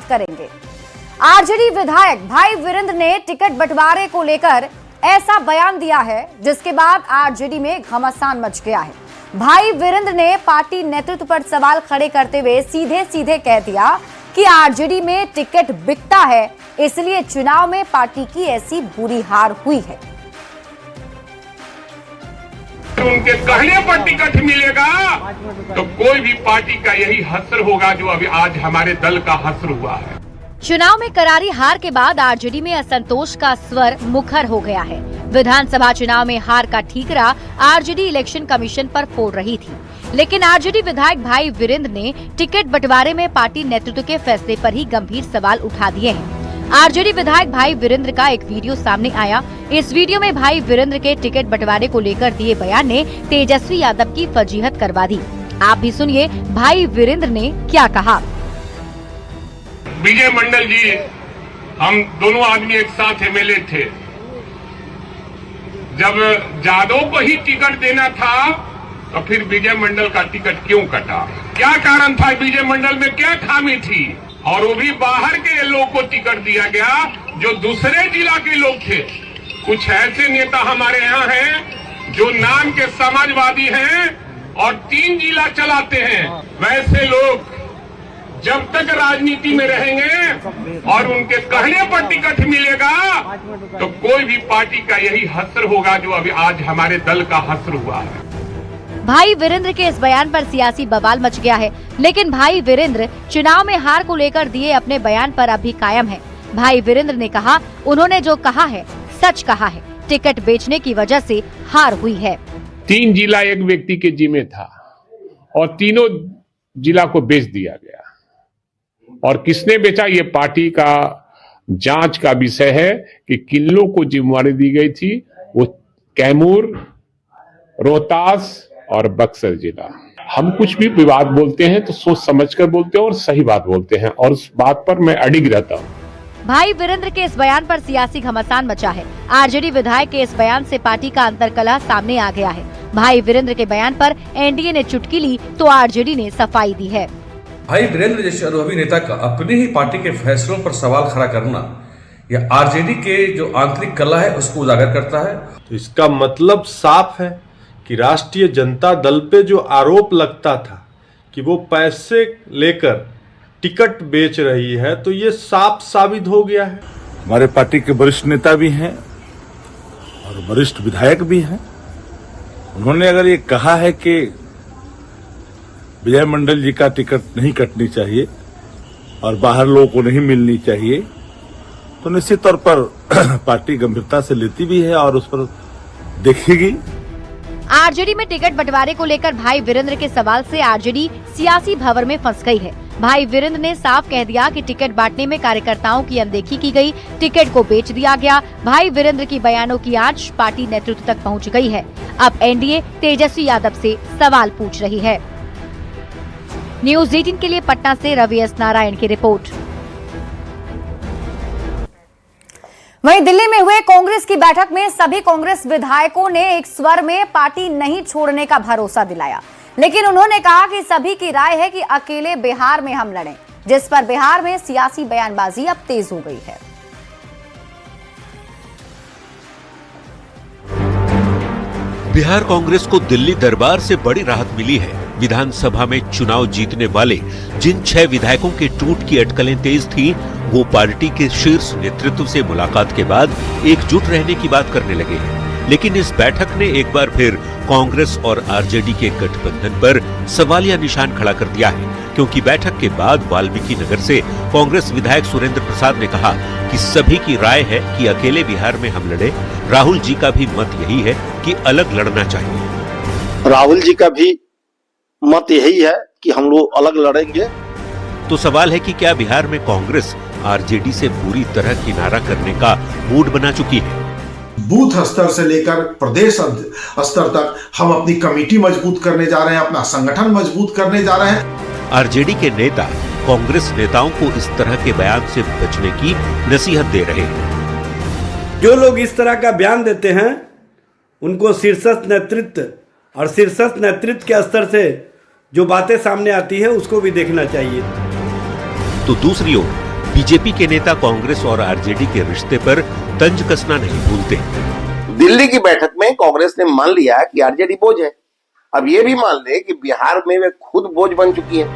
करेंगे। आरजेडी विधायक भाई वीरेंद्र ने टिकट बंटवारे को लेकर ऐसा बयान दिया है जिसके बाद आरजेडी में घमासान मच गया है। भाई वीरेंद्र ने पार्टी नेतृत्व पर सवाल खड़े करते हुए सीधे सीधे कह दिया कि आरजेडी में टिकट बिकता है, इसलिए चुनाव में पार्टी की ऐसी बुरी हार हुई है। उनके कहने पर टिकट मिलेगा तो कोई भी पार्टी का यही हश्र होगा जो अभी आज हमारे दल का हश्र हुआ है। चुनाव में करारी हार के बाद आरजेडी में असंतोष का स्वर मुखर हो गया है। विधानसभा चुनाव में हार का ठीकरा आरजेडी इलेक्शन कमीशन पर फोड़ रही थी, लेकिन आरजेडी विधायक भाई वीरेंद्र ने टिकट बंटवारे में पार्टी नेतृत्व के फैसले पर ही गंभीर सवाल उठा दिए हैं। आरजेडी विधायक भाई वीरेंद्र का एक वीडियो सामने आया। इस वीडियो में भाई वीरेंद्र के टिकट बंटवारे को लेकर दिए बयान ने तेजस्वी यादव की फजीहत करवा दी। आप भी सुनिए भाई वीरेंद्र ने क्या कहा। विजय मंडल जी, हम दोनों आदमी एक साथ एमएलए थे। जब जादव को ही टिकट देना था तो फिर विजय मंडल का टिकट क्यों कटा? क्या कारण था? विजय मंडल में क्या खामी थी? और वो भी बाहर के लोग को टिकट दिया गया जो दूसरे जिला के लोग थे। कुछ ऐसे नेता हमारे यहाँ हैं जो नाम के समाजवादी हैं और 3 जिला चलाते हैं। वैसे लोग जब तक राजनीति में रहेंगे और उनके कहने पर टिकट मिलेगा तो कोई भी पार्टी का यही हश्र होगा जो अभी आज हमारे दल का हश्र हुआ है। भाई वीरेंद्र के इस बयान पर सियासी बवाल मच गया है, लेकिन भाई वीरेंद्र चुनाव में हार को लेकर दिए अपने बयान पर अभी कायम है। भाई वीरेंद्र ने कहा, उन्होंने जो कहा है सच कहा है, टिकट बेचने की वजह से हार हुई है। 3 जिला एक व्यक्ति के जिम्मे था और तीनों जिला को बेच दिया गया। और किसने बेचा, ये पार्टी का जांच का विषय है कि किन लोगों को जिम्मेवारी दी गई थी। वो कैमूर, रोहतास और बक्सर जिला। हम कुछ भी विवाद बोलते हैं तो सोच समझकर बोलते हैं और सही बात बोलते हैं, और उस बात पर मैं अडिग रहता हूँ। भाई वीरेंद्र के इस बयान पर सियासी घमासान मचा है। आरजेडी विधायक के इस बयान से पार्टी का अंतर्कलह सामने आ गया है। भाई वीरेंद्र के बयान पर एनडीए ने चुटकी ली तो आरजेडी ने सफाई दी है। भाई वीरेंद्र जैसे अनुभवी नेता का अपने ही पार्टी के फैसलों पर सवाल खड़ा करना यह आरजेडी के जो आंतरिक कला है उसको उजागर करता है। तो इसका मतलब साफ है कि राष्ट्रीय जनता दल पे जो आरोप लगता था कि वो पैसे लेकर टिकट बेच रही है, तो ये साफ साबित हो गया है। हमारे पार्टी के वरिष्ठ नेता भी हैं और वरिष्ठ विधायक भी हैं। उन्होंने अगर ये कहा है कि विजय मंडल जी का टिकट नहीं कटनी चाहिए और बाहर लोगों को नहीं मिलनी चाहिए, तो निश्चित तौर पर पार्टी गंभीरता से लेती भी है और उस पर देखेगी। आरजेडी में टिकट बंटवारे को लेकर भाई वीरेंद्र के सवाल से आरजेडी सियासी भंवर में फंस गई है। भाई वीरेंद्र ने साफ कह दिया कि टिकट बांटने में कार्यकर्ताओं की अनदेखी की गई, टिकट को बेच दिया गया। भाई वीरेंद्र की बयानों की आंच पार्टी नेतृत्व तक पहुंच गई है। अब एनडीए तेजस्वी यादव से सवाल पूछ रही है। न्यूज़ 18 के लिए पटना से रवि एस नारायण की रिपोर्ट। वहीं दिल्ली में हुए कांग्रेस की बैठक में सभी कांग्रेस विधायकों ने एक स्वर में पार्टी नहीं छोड़ने का भरोसा दिलाया, लेकिन उन्होंने कहा कि सभी की राय है कि अकेले बिहार में हम लड़ें, जिस पर बिहार में सियासी बयानबाजी अब तेज हो गई है। बिहार कांग्रेस को दिल्ली दरबार से बड़ी राहत मिली है। विधानसभा में चुनाव जीतने वाले जिन 6 विधायकों के टूट की अटकलें तेज थीं, वो पार्टी के शीर्ष नेतृत्व से मुलाकात के बाद एकजुट रहने की बात करने लगे हैं। लेकिन इस बैठक ने एक बार फिर कांग्रेस और आरजेडी के गठबंधन पर सवालिया निशान खड़ा कर दिया है, क्योंकि बैठक के बाद वाल्मीकि नगर से कांग्रेस विधायक सुरेंद्र प्रसाद ने कहा कि सभी की राय है कि अकेले बिहार में हम लड़े। राहुल जी का भी मत यही है कि अलग लड़ना चाहिए। राहुल जी का भी मत यही है कि हम लोग अलग लड़ेंगे। तो सवाल है कि क्या बिहार में कांग्रेस आरजेडी से पूरी तरह किनारा करने का मूड बना चुकी है? बूथ स्तर से लेकर प्रदेश स्तर तक हम अपनी कमेटी मजबूत करने जा रहे हैं, अपना संगठन मजबूत करने जा रहे हैं। आरजेडी के नेता कांग्रेस नेताओं को इस तरह के बयान से बचने की नसीहत दे रहे हैं। जो लोग इस तरह का बयान देते हैं उनको शीर्षस्थ नेतृत्व और शीर्षस्थ नेतृत्व के स्तर से जो बातें सामने आती है उसको भी देखना चाहिए। तो दूसरी ओर बीजेपी के नेता कांग्रेस और आरजेडी के रिश्ते पर तंज कसना नहीं भूलते। दिल्ली की बैठक में कांग्रेस ने मान लिया कि आरजेडी बोझ है। अब ये भी मान ले कि बिहार में वे खुद बोझ बन चुकी है।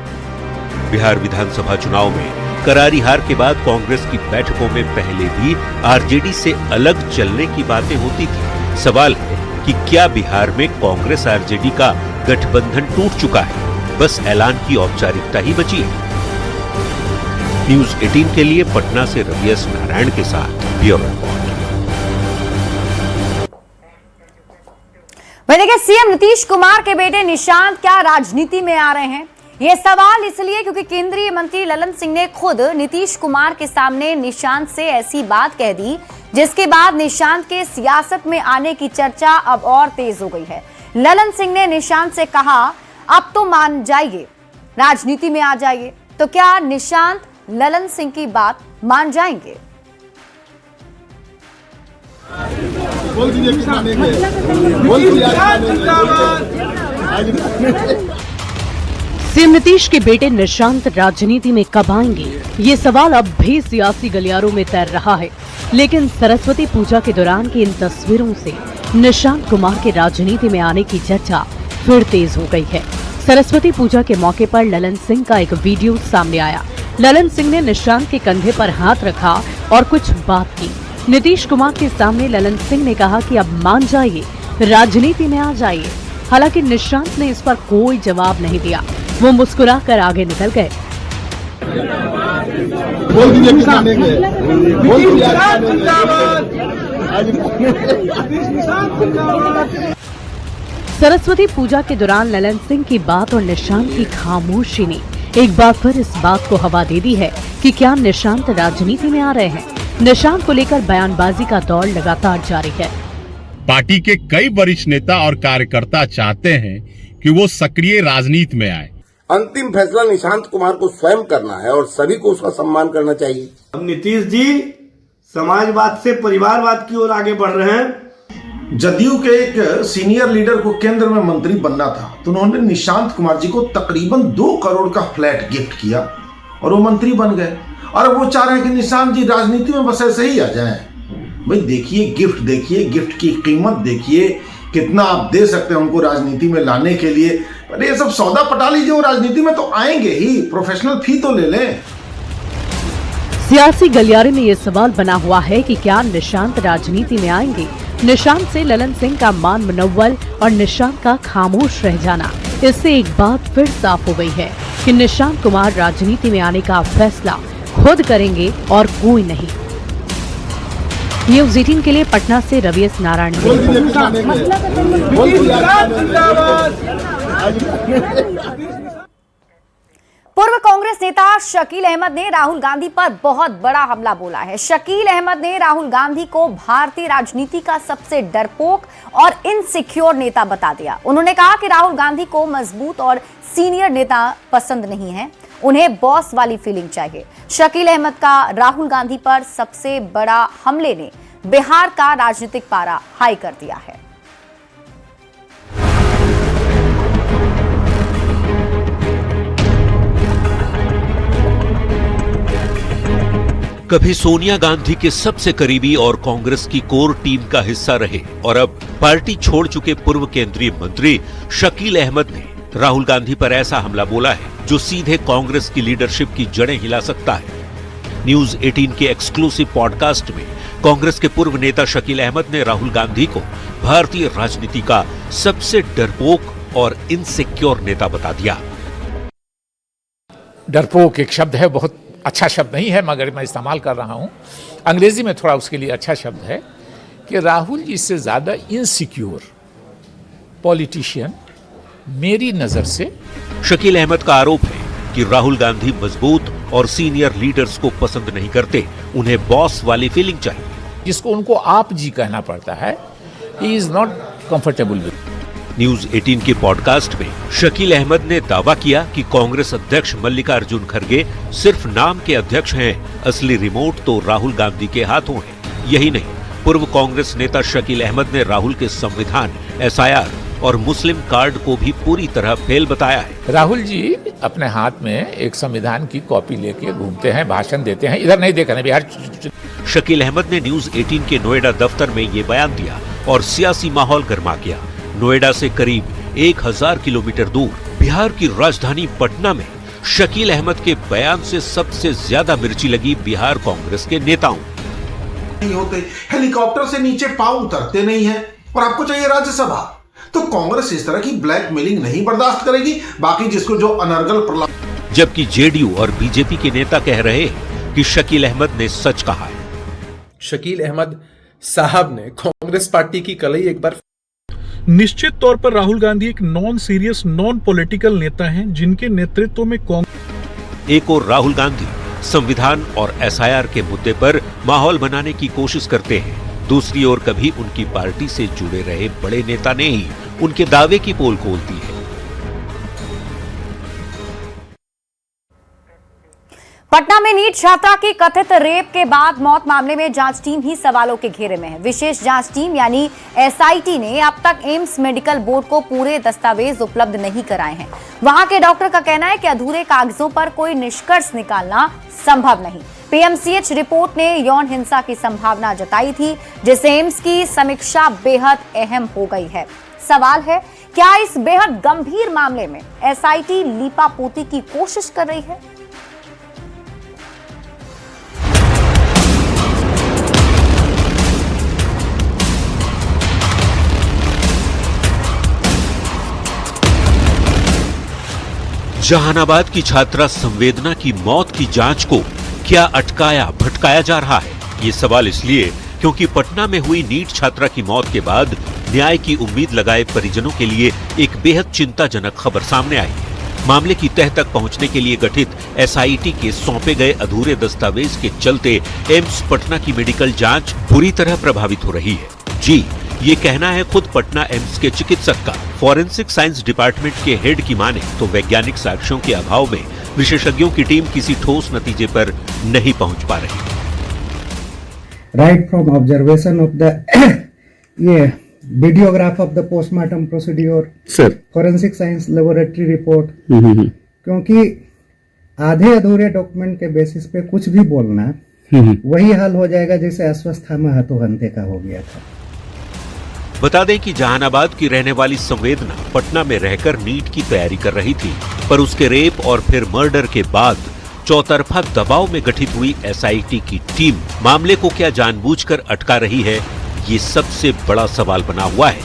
बिहार विधानसभा चुनाव में करारी हार के बाद कांग्रेस की बैठकों में पहले भी आरजेडी से अलग चलने की बातें होती थी। सवाल है कि क्या बिहार में कांग्रेस आरजेडी का गठबंधन टूट चुका है, बस ऐलान की औपचारिकता ही बची है। न्यूज 18 के लिए पटना से रवि एस नारायण के साथ ब्यूरो रिपोर्ट। देखिए, सीएम नीतीश कुमार के बेटे निशांत क्या राजनीति में आ रहे हैं? ये सवाल इसलिए क्योंकि केंद्रीय मंत्री ललन सिंह ने खुद नीतीश कुमार के सामने निशांत से ऐसी बात कह दी जिसके बाद निशांत के सियासत में आने की चर्चा अब और तेज हो गई है। ललन सिंह ने निशांत से कहा, अब तो मान जाइए, राजनीति में आ जाइए। तो क्या निशांत ललन सिंह की बात मान जाएंगे? सीएम नीतीश के बेटे निशांत राजनीति में कब आएंगे, ये सवाल अब भी सियासी गलियारों में तैर रहा है। लेकिन सरस्वती पूजा के दौरान की इन तस्वीरों से निशांत कुमार के राजनीति में आने की चर्चा फिर तेज हो गई है। सरस्वती पूजा के मौके पर ललन सिंह का एक वीडियो सामने आया। ललन सिंह ने निशांत के कंधे पर हाथ रखा और कुछ बात की। नीतीश कुमार के सामने ललन सिंह ने कहा कि अब मान जाइए, राजनीति में आ जाइए। हालांकि निशांत ने इस पर कोई जवाब नहीं दिया, वो मुस्कुराकर आगे निकल गए। सरस्वती पूजा के दौरान ललन सिंह की बात और निशांत की खामोशी ने एक बार फिर इस बात को हवा दे दी है कि क्या निशांत राजनीति में आ रहे हैं। निशांत को लेकर बयानबाजी का दौर लगातार जारी है। पार्टी के कई वरिष्ठ नेता और कार्यकर्ता चाहते हैं कि वो सक्रिय राजनीति में आए। अंतिम फैसला निशांत कुमार को स्वयं करना है और सभी को उसका सम्मान करना चाहिए। अब नीतीश जी समाजवाद से परिवारवाद की ओर आगे बढ़ रहे हैं। जदयू के एक सीनियर लीडर को केंद्र में मंत्री बनना था, तो उन्होंने निशांत कुमार जी को तकरीबन 2 करोड़ का फ्लैट गिफ्ट किया और वो मंत्री बन गए। और वो चाह रहे हैं कि निशांत जी राजनीति में बस ऐसे ही आ जाएं। भाई देखिए, गिफ्ट की कीमत देखिए, कितना आप दे सकते हैं उनको राजनीति में लाने के लिए। अरे ये सब सौदा पटा लीजिए, वो राजनीति में तो आएंगे ही, प्रोफेशनल फी तो ले लें। सियासी गलियारे में ये सवाल बना हुआ है कि क्या निशांत राजनीति में आएंगे। निशांत से ललन सिंह का मान मुनव्वल और निशांत का खामोश रह जाना, इससे एक बात फिर साफ हो गई है कि निशांत कुमार राजनीति में आने का फैसला खुद करेंगे और कोई नहीं। न्यूज 18 के लिए पटना से रवि एस नारायण। पूर्व कांग्रेस नेता शकील अहमद ने राहुल गांधी पर बहुत बड़ा हमला बोला है। शकील अहमद ने राहुल गांधी को भारतीय राजनीति का सबसे डरपोक और इनसिक्योर नेता बता दिया। उन्होंने कहा कि राहुल गांधी को मजबूत और सीनियर नेता पसंद नहीं है, उन्हें बॉस वाली फीलिंग चाहिए। शकील अहमद का राहुल गांधी पर सबसे बड़ा हमले ने बिहार का राजनीतिक पारा हाई कर दिया है। कभी सोनिया गांधी के सबसे करीबी और कांग्रेस की कोर टीम का हिस्सा रहे और अब पार्टी छोड़ चुके पूर्व केंद्रीय मंत्री शकील अहमद ने राहुल गांधी पर ऐसा हमला बोला है जो सीधे कांग्रेस की लीडरशिप की जड़ें हिला सकता है। न्यूज 18 के एक्सक्लूसिव पॉडकास्ट में कांग्रेस के पूर्व नेता शकील अहमद ने राहुल गांधी को भारतीय राजनीति का सबसे डरपोक और इनसिक्योर नेता बता दिया। डरपोक एक शब्द है, बहुत अच्छा शब्द नहीं है मगर मैं इस्तेमाल कर रहा हूं। अंग्रेजी में थोड़ा उसके लिए अच्छा शब्द है कि राहुल जी से ज्यादा इनसिक्योर पॉलिटिशियन मेरी नजर से। शकील अहमद का आरोप है कि राहुल गांधी मजबूत और सीनियर लीडर्स को पसंद नहीं करते, उन्हें बॉस वाली फीलिंग चाहिए, जिसको उनको आप जी कहना पड़ता है। He is not comfortable with. News 18 के पॉडकास्ट में शकील अहमद ने दावा किया कि कांग्रेस अध्यक्ष मल्लिकार्जुन खड़गे सिर्फ नाम के अध्यक्ष हैं, असली रिमोट तो राहुल गांधी के हाथों है। यही नहीं, पूर्व कांग्रेस नेता शकील अहमद ने राहुल के संविधान, SIR और मुस्लिम कार्ड को भी पूरी तरह फेल बताया है। राहुल जी अपने हाथ में एक संविधान की कॉपी लेके घूमते हैं, भाषण देते हैं, इधर नहीं देखा नहीं बिहार। शकील अहमद ने न्यूज 18 के नोएडा दफ्तर में ये बयान दिया और सियासी माहौल गर्मा गया। नोएडा से करीब 1000 किलोमीटर दूर बिहार की राजधानी पटना में शकील अहमद के बयान से सबसे ज्यादा मिर्ची लगी बिहार कांग्रेस के नेताओं। नहीं होते, हेलीकॉप्टर से नीचे पांव उतरते नहीं है और आपको चाहिए राज्यसभा, तो कांग्रेस इस तरह की ब्लैकमेलिंग नहीं बर्दाश्त करेगी। बाकी जिसको जो अनर्गल प्रलाप। जबकि जेडीयू और बीजेपी के नेता कह रहे हैं कि शकील अहमद ने सच कहा है। शकील अहमद साहब ने कांग्रेस पार्टी की कलई एक बार। निश्चित तौर पर राहुल गांधी एक नॉन सीरियस नॉन पॉलिटिकल नेता हैं जिनके नेतृत्व में कांग्रेस। एक और राहुल गांधी संविधान और एसआईआर के मुद्दे पर माहौल बनाने की कोशिश करते हैं, दूसरी ओर कभी उनकी पार्टी से जुड़े रहे बड़े नेता ने ही उनके दावे की पोल खोल दी है। पटना में नीट छात्रा की कथित रेप के बाद मौत मामले में जांच टीम ही सवालों के घेरे में है। विशेष जांच टीम यानी एसआईटी ने अब तक एम्स मेडिकल बोर्ड को पूरे दस्तावेज उपलब्ध नहीं कराए हैं। वहां के डॉक्टर का कहना है कि अधूरे कागजों पर कोई निष्कर्ष निकालना संभव नहीं। पीएमसीएच रिपोर्ट ने यौन हिंसा की संभावना जताई थी, जिससे एम्स की समीक्षा बेहद अहम हो गई है। सवाल है, क्या इस बेहद गंभीर मामले में एसआईटी लीपापोती की कोशिश कर रही है? जहानाबाद की छात्रा संवेदना की मौत की जांच को क्या अटकाया भटकाया जा रहा है? ये सवाल इसलिए क्योंकि पटना में हुई नीट छात्रा की मौत के बाद न्याय की उम्मीद लगाए परिजनों के लिए एक बेहद चिंताजनक खबर सामने आई है। मामले की तह तक पहुंचने के लिए गठित एसआईटी के सौंपे गए अधूरे दस्तावेज के चलते एम्स पटना की मेडिकल जांच बुरी तरह प्रभावित हो रही है। जी, ये कहना है खुद पटना एम्स के चिकित्सक का। फॉरेंसिक साइंस डिपार्टमेंट के हेड की माने तो वैज्ञानिक साक्ष्यों के अभाव में विशेषज्ञों की टीम किसी ठोस नतीजे पर नहीं पहुंच पा रही। Right from observation of the ये videograph of the postmortem procedure, forensic science laboratory report, क्योंकि आधे अधूरे डॉक्यूमेंट के बेसिस पे कुछ भी बोलना वही हाल हो जाएगा जैसे अश्वस्थामा हतोहंते का हो गया था। बता दें कि जहानाबाद की रहने वाली संवेदना पटना में रहकर नीट की तैयारी कर रही थी, पर उसके रेप और फिर मर्डर के बाद चौतरफा दबाव में गठित हुई एसआईटी की टीम मामले को क्या जानबूझकर अटका रही है, ये सबसे बड़ा सवाल बना हुआ है।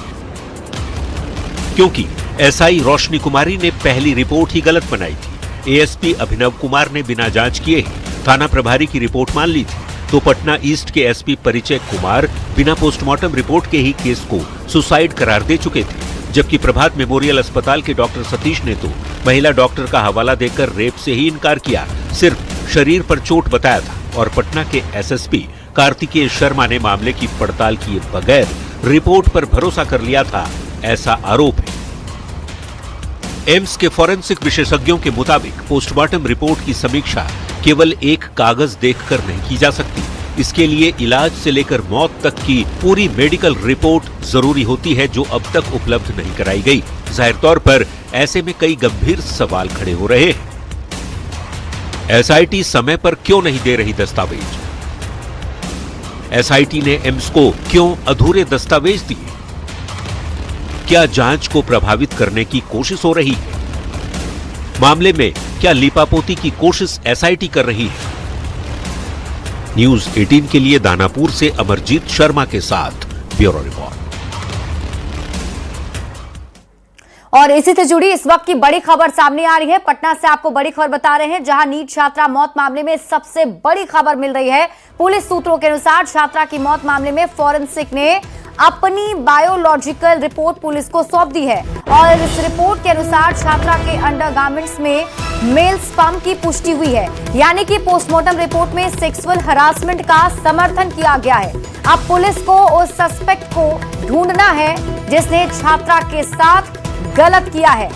क्योंकि एसआई रोशनी कुमारी ने पहली रिपोर्ट ही गलत बनाई थी। एएसपी अभिनव कुमार ने बिना जांच किए ही थाना प्रभारी की रिपोर्ट मान ली थी, तो पटना ईस्ट के एसपी परिचय कुमार बिना पोस्टमार्टम रिपोर्ट के ही केस को सुसाइड करार दे चुके थे। जबकि प्रभात मेमोरियल अस्पताल के डॉक्टर सतीश ने तो महिला डॉक्टर का हवाला देकर रेप से ही इनकार किया, सिर्फ शरीर पर चोट बताया था। और पटना के एसएसपी कार्तिकेय शर्मा ने मामले की पड़ताल किए बगैर रिपोर्ट पर भरोसा कर लिया था, ऐसा आरोप है। एम्स के फॉरेंसिक विशेषज्ञों के मुताबिक पोस्टमार्टम रिपोर्ट की समीक्षा केवल एक कागज देखकर नहीं की जा सकती। इसके लिए इलाज से लेकर मौत तक की पूरी मेडिकल रिपोर्ट जरूरी होती है, जो अब तक उपलब्ध नहीं कराई गई। जाहिर तौर पर ऐसे में कई गंभीर सवाल खड़े हो रहे हैं। एसआईटी समय पर क्यों नहीं दे रही दस्तावेज? एसआईटी ने एम्स को क्यों अधूरे दस्तावेज दिए? क्या जांच को प्रभावित करने की कोशिश हो रही है? मामले में क्या लीपापोती की कोशिश एसआईटी कर रही है? न्यूज 18 के लिए दानापुर से अमरजीत शर्मा के साथ ब्यूरो रिपोर्ट। और इसी से जुड़ी इस वक्त की बड़ी खबर सामने आ रही है। पटना से आपको बड़ी खबर बता रहे हैं, जहां नीट छात्रा मौत मामले में सबसे बड़ी खबर मिल रही है। पुलिस सूत्रों के अनुसार छात्रा की मौत मामले में फॉरेंसिक ने अपनी बायोलॉजिकल रिपोर्ट पुलिस को सौंप दी है और इस रिपोर्ट के अनुसार छात्रा के अंडरगारमेंट्स में मेल स्पर्म की पुष्टि हुई है, यानी कि पोस्टमार्टम रिपोर्ट में सेक्सुअल हरासमेंट का समर्थन किया गया है। अब पुलिस को उस सस्पेक्ट को ढूंढना है जिसने छात्रा के साथ गलत किया है।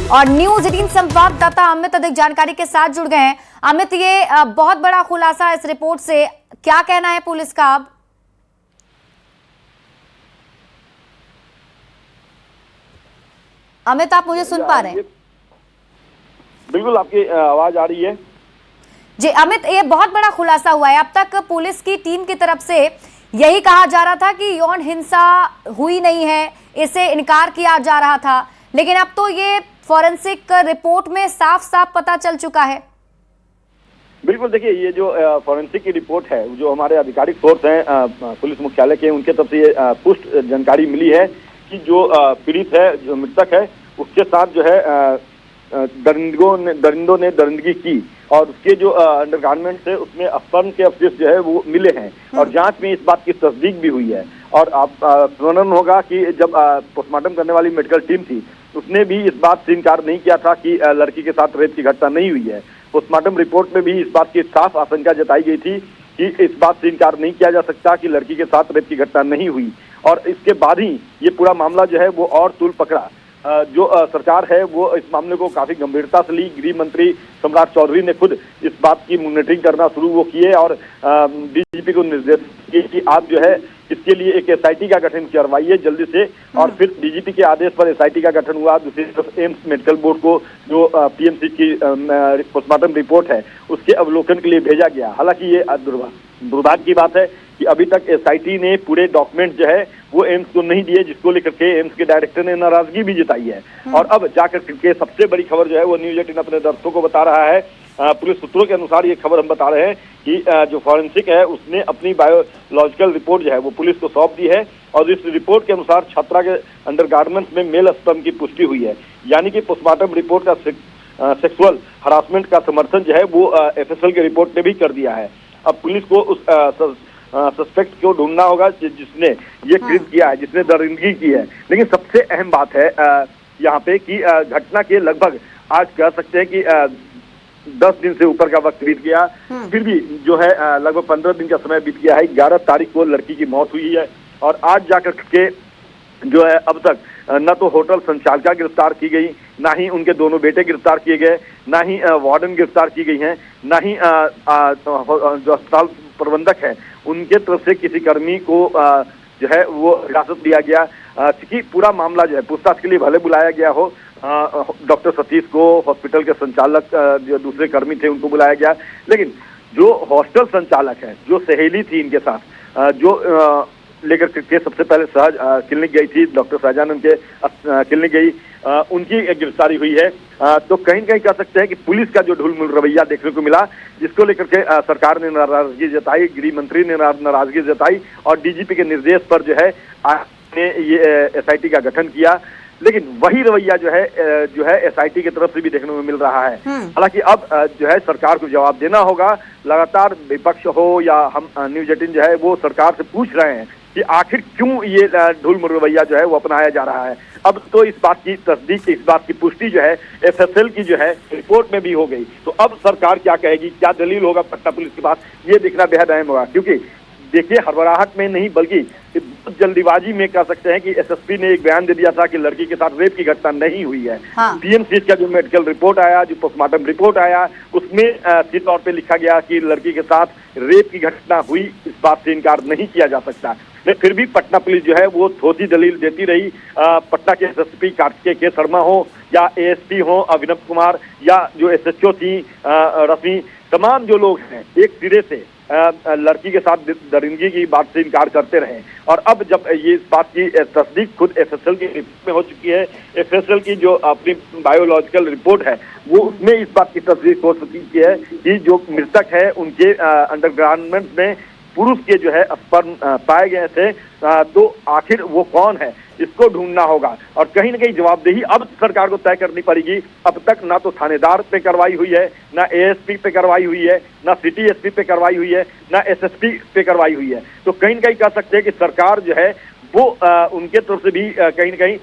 और न्यूज 18 संवाददाता अमित अधिक जानकारी के साथ जुड़ गए हैं। अमित, ये बहुत बड़ा खुलासा इस रिपोर्ट से, क्या कहना है पुलिस का अब? अमित, आप मुझे सुन पा रहे हैं? बिल्कुल, आपकी आवाज आ रही है जी। अमित, ये बहुत बड़ा खुलासा हुआ है। अब तक पुलिस की टीम की तरफ से यही कहा जा रहा था कि यौन हिंसा हुई नहीं है, इसे इनकार किया जा रहा था, लेकिन अब तो ये फॉरेंसिक रिपोर्ट में साफ साफ पता चल चुका है। बिल्कुल, देखिए, ये जो फॉरेंसिक की रिपोर्ट है, जो हमारे आधिकारिक सोर्स हैं पुलिस मुख्यालय के, उनके तरफ से ये पुष्ट जानकारी मिली है कि जो पीड़ित है, जो मृतक है, उसके साथ जो है दरिंदों ने दरिंदगी की और उसके जो अंडरगारमेंट्स है उसमें स्पर्म के अवशेष जो है वो मिले हैं और जांच में इस बात की तस्दीक भी हुई है। और आप स्मरण होगा कि जब पोस्टमार्टम करने वाली मेडिकल टीम थी उसने भी इस बात से इनकार नहीं किया था कि लड़की के साथ रेप की घटना नहीं हुई है। पोस्टमार्टम रिपोर्ट में भी इस बात की साफ आशंका जताई गई थी कि इस बात से इनकार नहीं किया जा सकता कि लड़की के साथ रेप की घटना नहीं हुई। और इसके बाद ही ये पूरा मामला जो है वो और तूल पकड़ा। जो सरकार है वो इस मामले को काफी गंभीरता से ली। गृह मंत्री सम्राट चौधरी ने खुद इस बात की मॉनिटरिंग करना शुरू वो किए और डीजीपी को निर्देश दिए कि आप जो है इसके लिए एक एसआईटी का गठन करवाइए जल्दी से। और फिर डीजीपी के आदेश पर एसआईटी का गठन हुआ। दूसरी तरफ एम्स मेडिकल बोर्ड को जो पीएमसी की पोस्टमार्टम रिपोर्ट है उसके अवलोकन के लिए भेजा गया। हालांकि ये दुर्भाग्य की बात है कि अभी तक एसआईटी ने पूरे डॉक्यूमेंट जो है वो एम्स को नहीं दिए, जिसको लेकर के एम्स के डायरेक्टर ने नाराजगी भी जताई है। और अब जाकर के सबसे बड़ी खबर जो है वो न्यूज 18 अपने दर्शकों को बता रहा है। पुलिस सूत्रों के अनुसार ये खबर हम बता रहे हैं कि जो फॉरेंसिक है उसने अपनी बायोलॉजिकल रिपोर्ट जो है वो पुलिस को सौंप दी है और इस रिपोर्ट के अनुसार छात्रा के अंडरगारमेंट्स में मेल स्पर्म की पुष्टि हुई है। यानी कि पोस्टमार्टम रिपोर्ट का सेक्सुअल हरासमेंट का समर्थन जो है वो एफएसएल की रिपोर्ट ने भी कर दिया है। अब पुलिस को उस सस्पेक्ट को ढूंढना होगा जिसने ये कृत्य किया है, जिसने दरिंदगी की है। लेकिन सबसे अहम बात है यहाँ पे कि घटना के लगभग आज कह सकते हैं कि 10 दिन से ऊपर का वक्त बीत गया, फिर भी जो है लगभग 15 दिन का समय बीत गया है। 11 तारीख को लड़की की मौत हुई है और आज जाकर के जो है अब तक न तो होटल संचालिका गिरफ्तार की गई, ना ही उनके दोनों बेटे गिरफ्तार किए गए, ना ही वार्डन गिरफ्तार की गई हैं, ना ही जो अस्पताल प्रबंधक है उनके तरफ से किसी कर्मी को जो है वो हिरासत दिया गया। क्योंकि पूरा मामला जो है पूछताछ के लिए भले बुलाया गया हो, डॉक्टर सतीश को, हॉस्पिटल के संचालक जो दूसरे कर्मी थे उनको बुलाया गया, लेकिन जो हॉस्टल संचालक है, जो सहेली थी इनके साथ, जो लेकर के सबसे पहले सहज क्लिनिक गई थी, डॉक्टर शाहजहां उनके क्लिनिक गई, उनकी गिरफ्तारी हुई है। तो कहीं कहीं कह सकते हैं कि पुलिस का जो ढुलमुल रवैया देखने को मिला, जिसको लेकर के सरकार ने नाराजगी जताई, गृह मंत्री ने नाराजगी जताई और डीजीपी के निर्देश पर जो है ये एसआईटी का गठन किया। लेकिन वही रवैया जो है एसआईटी की तरफ से भी देखने को मिल रहा है। हालांकि अब जो है सरकार को जवाब देना होगा। लगातार विपक्ष हो या हम न्यूज 18 जो है वो सरकार से पूछ रहे हैं कि आखिर क्यों ये ढुलमुल रवैया जो है वो अपनाया जा रहा है। अब तो इस बात की तस्दीक, इस बात की पुष्टि जो है एफएसएल की जो है रिपोर्ट में भी हो गई। तो अब सरकार क्या कहेगी, क्या दलील होगा पटना पुलिस के पास, ये देखना बेहद अहम होगा। क्योंकि देखिए, हड़बड़ाहट में नहीं बल्कि जल्दीबाजी में कह सकते हैं कि एसएसपी ने एक बयान दे दिया था कि लड़की के साथ रेप की घटना नहीं हुई है। पीएमसी का जो मेडिकल रिपोर्ट आया, जो पोस्टमार्टम रिपोर्ट आया, उसमें सीधे तौर पे लिखा गया कि लड़की के साथ रेप की घटना हुई, इस बात से इनकार नहीं किया जा सकता। लेकिन फिर भी पटना पुलिस जो है वो ठोसी दलील देती रही। पटना के एसएसपी कार्तिकेय के शर्मा हो या एएसपी हो अभिनव कुमार या जो एसएचओ थी रफी, तमाम जो लोग हैं एक सिरे से लड़की के साथ दरिंदगी की बात से इनकार करते रहे। और अब जब ये इस बात की तस्दीक खुद एफएसएल की रिपोर्ट में हो चुकी है, एफएसएल की जो अपनी बायोलॉजिकल रिपोर्ट है वो उसमें इस बात की तस्दीक हो चुकी है कि जो मृतक है उनके अंडरगारमेंट्स में पुरुष के जो है स्पर्म पाए गए थे। तो आखिर वो कौन है, इसको ढूंढना होगा और कहीं ना कहीं जवाबदेही अब सरकार को तय करनी पड़ेगी। अब तक ना तो थानेदार पे कार्रवाई हुई है, ना एएसपी पे कार्रवाई हुई है, ना सिटी एसपी पे कार्रवाई हुई है, ना एसएसपी पे कार्रवाई हुई है। तो कहीं ना कहीं कह सकते हैं कि सरकार जो है वो उनके तरफ से भी कहीं ना कहीं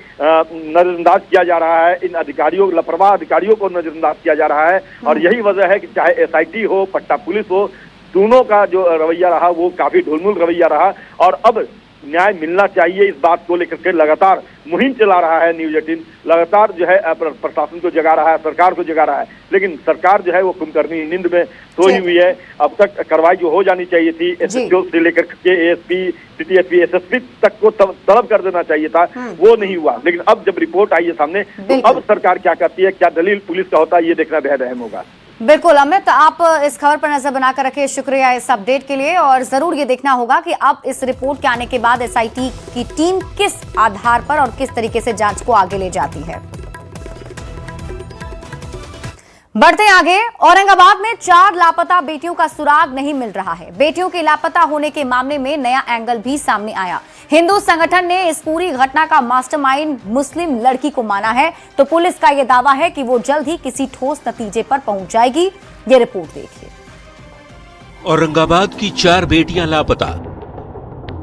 नजरअंदाज किया जा रहा है। इन अधिकारियों, लापरवाह अधिकारियों को नजरअंदाज किया जा रहा है। और यही वजह है कि चाहे एसआईटी हो, पटना पुलिस हो, दोनों का जो रवैया रहा वो काफी ढुलमुल रवैया रहा। और अब न्याय मिलना चाहिए, इस बात को लेकर के लगातार मुहिम चला रहा है न्यूज 18, लगातार जो है प्रशासन को जगा रहा है, सरकार को जगा रहा है, लेकिन सरकार जो है वो कुंभकर्णी नींद में सोई हुई है। अब तक कार्रवाई जो हो जानी चाहिए थी, एसएसपी से लेकर के एएसपी, सिटी एसपी, एसएसपी तक को तलब कर देना चाहिए था, वो नहीं हुआ। लेकिन अब जब रिपोर्ट आई है सामने, तो अब सरकार क्या करती है, क्या दलील पुलिस का होता है, ये देखना बेहद अहम होगा। बिल्कुल अमित, आप इस खबर पर नजर बनाकर रखिए, शुक्रिया इस अपडेट के लिए। और जरूर ये देखना होगा कि अब इस रिपोर्ट के आने के बाद एसआईटी की टीम किस आधार पर और किस तरीके से जांच को आगे ले जाती है। बढ़ते आगे, औरंगाबाद में 4 लापता बेटियों का सुराग नहीं मिल रहा है। बेटियों के लापता होने के मामले में नया एंगल भी सामने आया। हिंदू संगठन ने इस पूरी घटना का मास्टरमाइंड मुस्लिम लड़की को माना है, तो पुलिस का यह दावा है कि वो जल्द ही किसी ठोस नतीजे पर पहुंच जाएगी। ये रिपोर्ट देखिए। औरंगाबाद की 4 बेटियां लापता,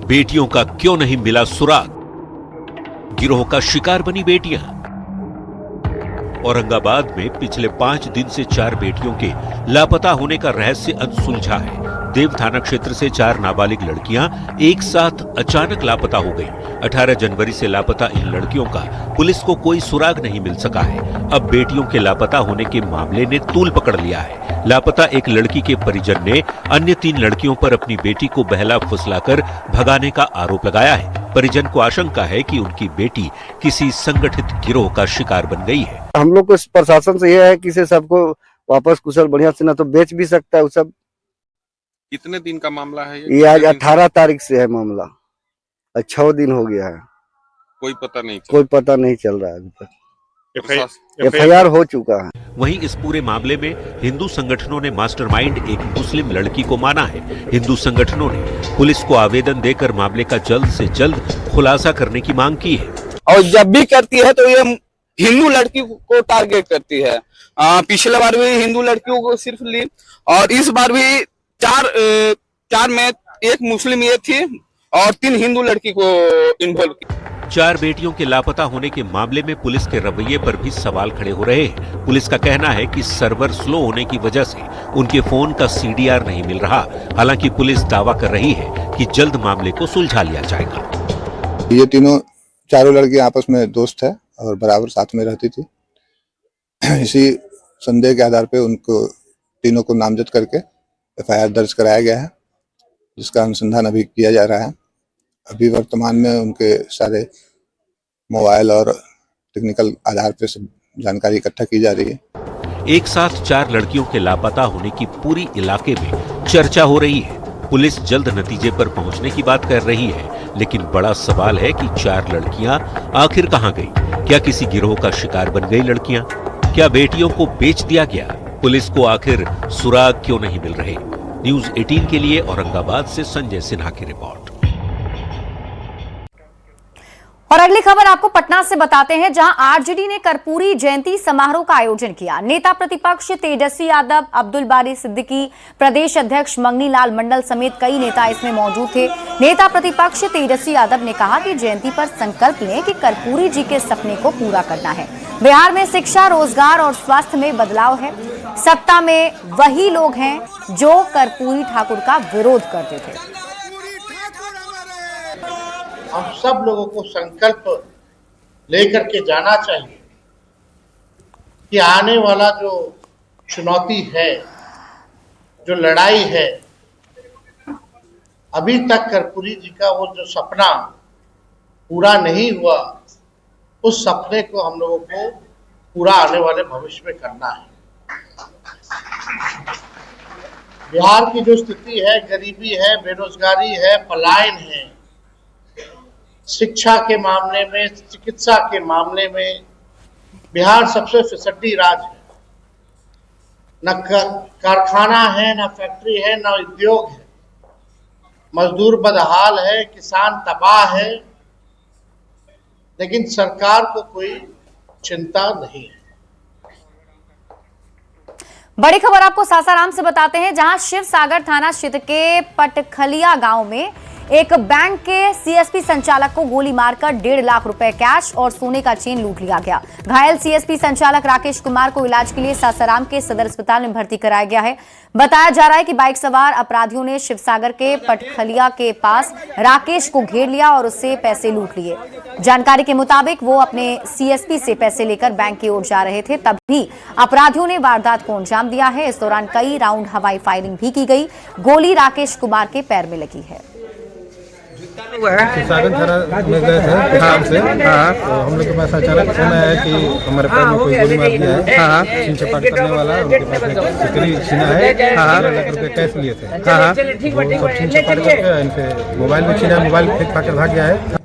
बेटियों का क्यों नहीं मिला सुराग, गिरोह का शिकार बनी बेटियां। औरंगाबाद में पिछले 5 दिन से 4 बेटियों के लापता होने का रहस्य अनसुलझा है। देव थाना क्षेत्र से 4 नाबालिग लड़कियां एक साथ अचानक लापता हो गईं। 18 जनवरी से लापता इन लड़कियों का पुलिस को कोई सुराग नहीं मिल सका है। अब बेटियों के लापता होने के मामले ने तूल पकड़ लिया है। लापता एक लड़की के परिजन ने अन्य 3 लड़कियों पर अपनी बेटी को बहला फुसलाकर भगाने का आरोप लगाया है। परिजन को आशंका है कि उनकी बेटी किसी संगठित गिरोह का शिकार बन गई है। हम लोग को प्रशासन से यह है कि इसे सबको वापस कुशल बढ़िया से ना तो बेच भी सकता है। सब कितने दिन का मामला है ये आज 18 तारीख से है मामला, 6 दिन हो गया है। कोई पता नहीं चल रहा है अभी तक। एफआईआर हो चुका है। वहीं इस पूरे मामले में हिंदू संगठनों ने मास्टरमाइंड एक मुस्लिम लड़की को माना है। हिंदू संगठनों ने पुलिस को आवेदन देकर मामले का जल्द से जल्द खुलासा करने की मांग की है। और जब भी करती है तो ये हिंदू लड़की को टारगेट करती है। पिछले बार भी हिंदू लड़कियों को सिर्फ ली, और इस बार भी 4 में एक मुस्लिम ये थी और 3 हिंदू लड़की को इन्वॉल्व की। 4 बेटियों के लापता होने के मामले में पुलिस के रवैये पर भी सवाल खड़े हो रहे हैं। पुलिस का कहना है कि सर्वर स्लो होने की वजह से उनके फोन का सीडीआर नहीं मिल रहा। हालांकि पुलिस दावा कर रही है कि जल्द मामले को सुलझा लिया जाएगा। ये चारों लड़कियां आपस में दोस्त है और बराबर साथ में रहती थी। इसी संदेह के आधार पे उनको तीनों को नामजद करके एफआईआर दर्ज कराया गया है, जिसका अनुसंधान अभी किया जा रहा है। अभी वर्तमान में उनके सारे मोबाइल और टेक्निकल आधार पर सब जानकारी इकट्ठा की जा रही है। एक साथ 4 लड़कियों के लापता होने की पूरी इलाके में चर्चा हो रही है। पुलिस जल्द नतीजे पर पहुंचने की बात कर रही है, लेकिन बड़ा सवाल है कि 4 लड़कियां आखिर कहां गई? क्या किसी गिरोह का शिकार बन गई लड़कियां? क्या बेटियों को बेच दिया गया? पुलिस को आखिर सुराग क्यों नहीं मिल रहे? न्यूज 18 के लिए औरंगाबाद से संजय सिन्हा की रिपोर्ट। और अगली खबर आपको पटना से बताते हैं, जहां आरजेडी ने कर्पूरी जयंती समारोह का आयोजन किया। नेता प्रतिपक्ष तेजस्वी यादव, अब्दुल बारी सिद्दीकी, प्रदेश अध्यक्ष मंगनी लाल मंडल समेत कई नेता इसमें मौजूद थे। नेता प्रतिपक्ष तेजस्वी यादव ने कहा कि जयंती पर संकल्प लें कि कर्पूरी जी के सपने को पूरा करना है। बिहार में शिक्षा, रोजगार और स्वास्थ्य में बदलाव है। सत्ता में वही लोग हैं जो कर्पूरी ठाकुर का विरोध करते थे। हम सब लोगों को संकल्प लेकर के जाना चाहिए कि आने वाला जो चुनौती है, जो लड़ाई है, अभी तक कर्पूरी जी का वो जो सपना पूरा नहीं हुआ, उस सपने को हम लोगों को पूरा आने वाले भविष्य में करना है। बिहार की जो स्थिति है, गरीबी है, बेरोजगारी है, पलायन है, शिक्षा के मामले में, चिकित्सा के मामले में बिहार सबसे फिसड्डी राज्य है। न कारखाना है, न फैक्ट्री है, न उद्योग है, मजदूर बदहाल है, किसान तबाह है, लेकिन सरकार को कोई चिंता नहीं है। बड़ी खबर आपको सासाराम से बताते हैं, जहां शिव सागर थाना क्षेत्र के पटखलिया गांव में एक बैंक के सीएसपी संचालक को गोली मारकर 1.5 लाख रुपए कैश और सोने का चेन लूट लिया गया। घायल सीएसपी संचालक राकेश कुमार को इलाज के लिए सासाराम के सदर अस्पताल में भर्ती कराया गया है। बताया जा रहा है कि बाइक सवार अपराधियों ने शिवसागर के पटखलिया के पास राकेश को घेर लिया और उससे पैसे लूट लिए। जानकारी के मुताबिक वो अपने सीएसपी से पैसे लेकर बैंक की ओर जा रहे थे, तभी अपराधियों ने वारदात को अंजाम दिया है। इस दौरान कई राउंड हवाई फायरिंग भी की गई। गोली राकेश कुमार के पैर में लगी है। शिवसागर थाना में गए थे काम से, तो हम लोग के पास अचानक सुना है कि हमारे पैर में कोई गोली मार दिया है। छीन छपाट करने वाला उनके पास एक सिकड़ी छीना है, 1.5 लाख रुपए कैश लिए थे। वो सब छीन छपाट करके इनसे मोबाइल भी छीना, मोबाइल फेंक फाकर भाग गया है।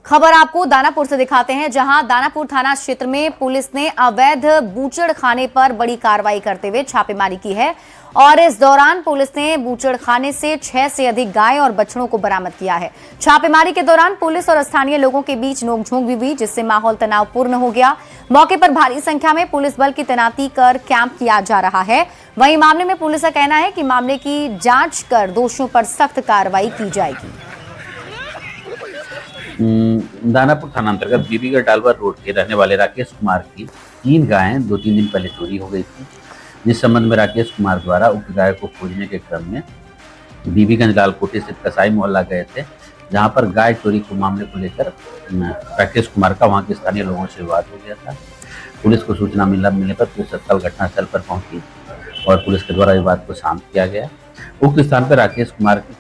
खबर आपको दानापुर से दिखाते हैं, जहां दानापुर थाना क्षेत्र में पुलिस ने अवैध बूचड़खाने पर बड़ी कार्रवाई करते हुए छापेमारी की है और इस दौरान पुलिस ने बूचड़खाने से 6 से अधिक गाय और बछड़ों को बरामद किया है। छापेमारी के दौरान पुलिस और स्थानीय लोगों के बीच नोकझोंक भी हुई, जिससे माहौल तनावपूर्ण हो गया। मौके पर भारी संख्या में पुलिस बल की तैनाती कर कैंप किया जा रहा है। वहीं मामले में पुलिस का कहना है कि मामले की जांच कर दोषियों पर सख्त कार्रवाई की जाएगी। दानापुर थाना अंतर्गत बीबीगढ़ डालवर रोड के रहने वाले राकेश कुमार की 3 गायें 2-3 दिन पहले चोरी हो गई थी, जिस संबंध में राकेश कुमार द्वारा उक्त गाय को खोजने के क्रम में बीबीगंज लालकोठी स्थित कसाई मोहल्ला गए थे, जहां पर गाय चोरी के मामले को लेकर राकेश कुमार का वहां के स्थानीय लोगों से विवाद हो गया था। पुलिस को सूचना मिलने पर पुलिस तत्काल घटनास्थल पर पहुंची और पुलिस के द्वारा विवाद को शांत किया गया। उक्त स्थान पर राकेश कुमार की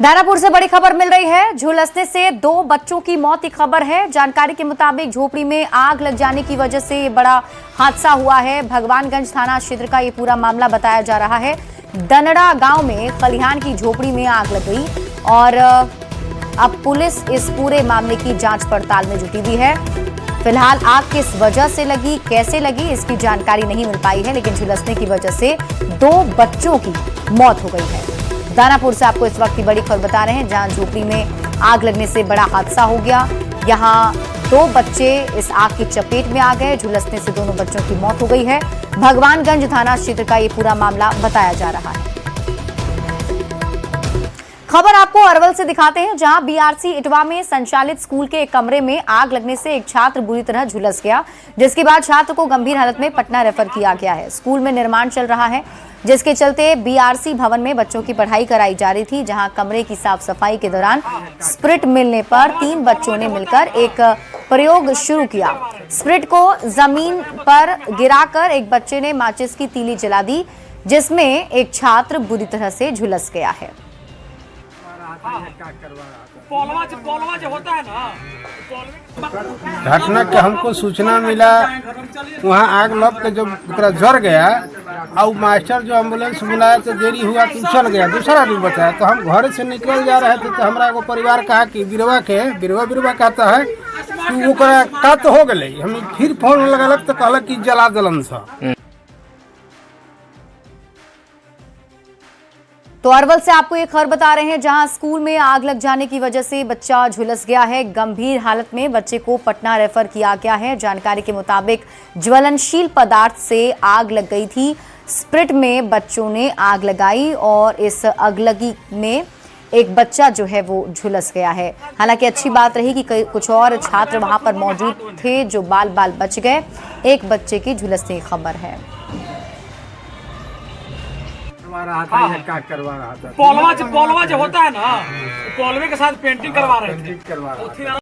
दानापुर से बड़ी खबर मिल रही है। झुलसने से 2 बच्चों की मौत की खबर है। जानकारी के मुताबिक झोपड़ी में आग लग जाने की वजह से ये बड़ा हादसा हुआ है। भगवानगंज थाना क्षेत्र का ये पूरा मामला बताया जा रहा है। दनड़ा गांव में खलिहान की झोपड़ी में आग लग गई और अब पुलिस इस पूरे मामले की जांच पड़ताल में जुटी हुई है। फिलहाल आग किस वजह से लगी, कैसे लगी, इसकी जानकारी नहीं मिल पाई है, लेकिन झुलसने की वजह से 2 बच्चों की मौत हो गई है। दानापुर से आपको इस वक्त की बड़ी खबर बता रहे हैं, जहां झोपड़ी में आग लगने से बड़ा हादसा हो गया। यहां 2 बच्चे इस आग की चपेट में आ गए। झुलसने से दोनों बच्चों की मौत हो गई है। भगवानगंज थाना क्षेत्र का ये पूरा मामला बताया जा रहा है। खबर आपको अरवल से दिखाते हैं, जहां बीआरसी इटवा में संचालित स्कूल के एक कमरे में आग लगने से एक छात्र बुरी तरह झुलस गया, जिसके बाद छात्र को गंभीर हालत में पटना रेफर किया गया है। स्कूल में निर्माण चल रहा है, जिसके चलते बीआरसी भवन में बच्चों की पढ़ाई कराई जा रही थी, जहां कमरे की साफ सफाई के दौरान स्प्रिट मिलने पर 3 बच्चों ने मिलकर एक प्रयोग शुरू किया। स्प्रिट को जमीन पर गिराकर एक बच्चे ने माचिस की तीली जला दी, जिसमें एक छात्र बुरी तरह से झुलस गया है। घटना के हमको सूचना मिला, वहाँ आग लग के जब जर गया और मास्टर जो एम्बुलेंस बुलाया तो देरी हुआ तो चल गया, दूसरा आदमी बचाया। तो हम घर से निकल जा रहे थे तो हमारा एगो परिवार कहा कि बिरवा कहता है कि वो का तो हो गए। हम फिर फोन लगल तो कहल कि जला दलन सा। तो अरवल से आपको एक खबर बता रहे हैं, जहां स्कूल में आग लग जाने की वजह से बच्चा झुलस गया है। गंभीर हालत में बच्चे को पटना रेफर किया गया है। जानकारी के मुताबिक ज्वलनशील पदार्थ से आग लग गई थी। स्प्रिट में बच्चों ने आग लगाई और इस अगलगी में एक बच्चा जो है वो झुलस गया है। हालांकि अच्छी बात रही कि कुछ और छात्र वहां पर मौजूद थे जो बाल बच गए। एक बच्चे की झुलसने की खबर है। पोलवा जो होता है ना, पोलवे के साथ पेंटिंग करवा रहे थे।